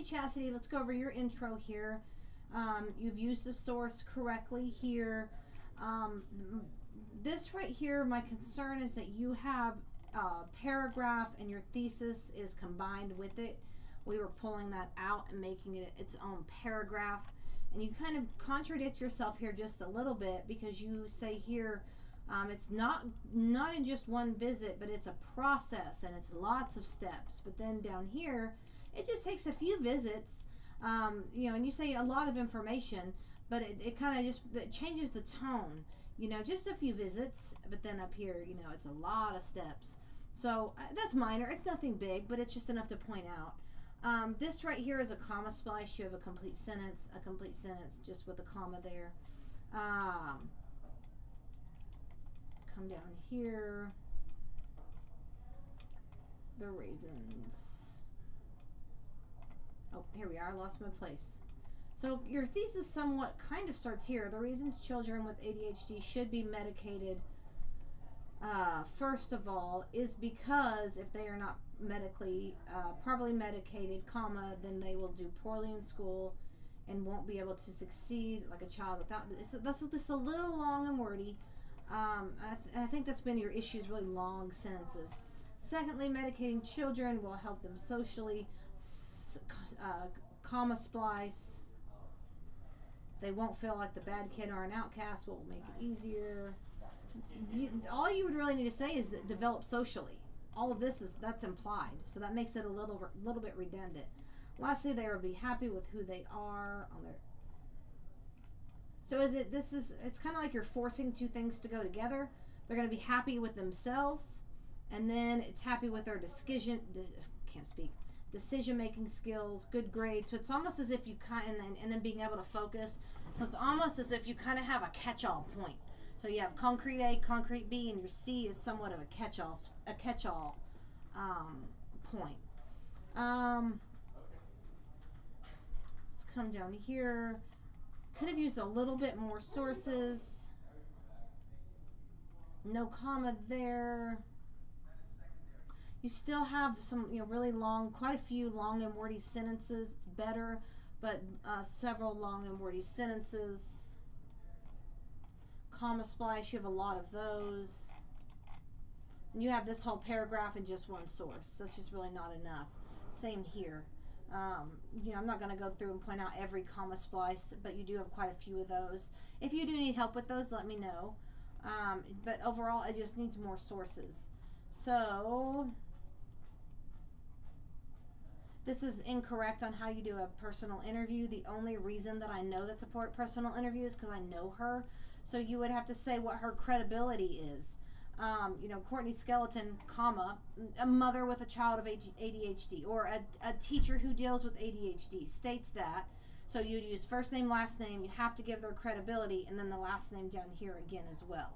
Chastity, let's go over your intro here. You've used the source correctly here. This right here, my concern is that you have a paragraph and your thesis is combined with it. We were pulling that out and making it its own paragraph. And you kind of contradict yourself here just a little bit, because you say here, it's not in just one visit, but it's a process and it's lots of steps. But then down here, it just takes a few visits, and you say a lot of information, but it kind of just changes the tone, just a few visits. But then up here, it's a lot of steps. So that's minor. It's nothing big, but it's just enough to point out. This right here is a comma splice. You have a complete sentence just with a comma there. Come down here. The reasons. Oh, here we are. I lost my place. So your thesis somewhat kind of starts here. The reasons children with ADHD should be medicated, first of all, is because if they are not medically properly medicated, comma, then they will do poorly in school and won't be able to succeed like a child without. That's just a little long and wordy. I think that's been your issue, is really long sentences. Secondly, medicating children will help them socially. Comma splice. They won't feel like the bad kid or an outcast. What will make it easier? All you would really need to say is that develop socially. All of that's implied, so that makes it a little bit redundant. Lastly, they will be happy with who they are on their. So it's kind of like you're forcing two things to go together. They're going to be happy with themselves, and then it's happy with their decision-making skills, good grades. So it's almost as if you and then being able to focus. So it's almost as if you kind of have a catch-all point. So you have concrete A, concrete B, and your C is somewhat of a catch-all point. Let's come down here. Could have used a little bit more sources. No comma there. You still have some, really long, quite a few long and wordy sentences. It's better, but several long and wordy sentences. Comma splice, you have a lot of those. And you have this whole paragraph in just one source. That's just really not enough. Same here. I'm not going to go through and point out every comma splice, but you do have quite a few of those. If you do need help with those, let me know. But overall, it just needs more sources. So this is incorrect on how you do a personal interview. The only reason that I know that's a personal interview is because I know her. So you would have to say what her credibility is. Courtney Skeleton, comma, a mother with a child of ADHD, or a teacher who deals with ADHD, states that. So you'd use first name, last name. You have to give their credibility, and then the last name down here again as well.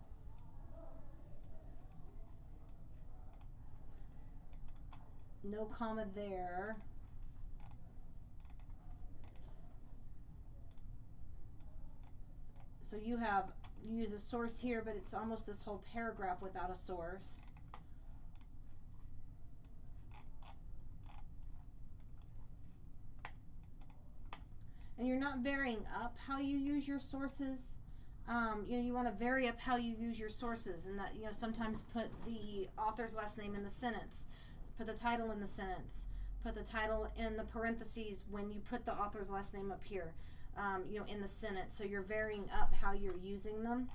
No comma there. So you use a source here, but it's almost this whole paragraph without a source. And you're not varying up how you use your sources. You want to vary up how you use your sources, and that, sometimes put the author's last name in the sentence, put the title in the sentence, put the title in the parentheses when you put the author's last name up here. In the sentence, so you're varying up how you're using them.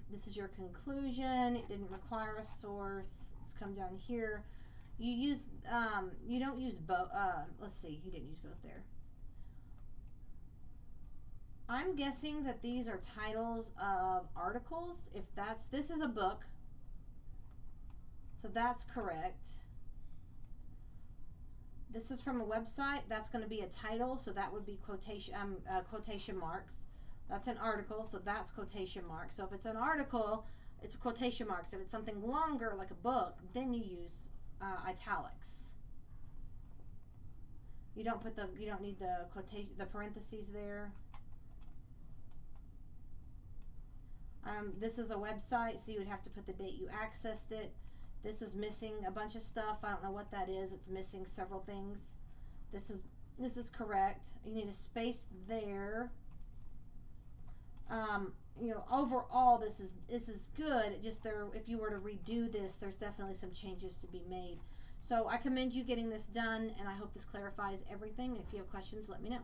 This is your conclusion. It didn't require a source. Let's come down here. You don't use both. Let's see, you didn't use both there. I'm guessing that these are titles of articles. This is a book, so that's correct. This is from a website. That's going to be a title, so that would be quotation marks. That's an article, so that's quotation marks. So if it's an article, it's quotation marks. If it's something longer, like a book, then you use italics. You don't need the parentheses there. This is a website, so you would have to put the date you accessed it. This is missing a bunch of stuff. I don't know what that is. It's missing several things. This is correct. You need a space there. You know, overall this is good. It just if you were to redo this, there's definitely some changes to be made. So I commend you getting this done, and I hope this clarifies everything. If you have questions, let me know.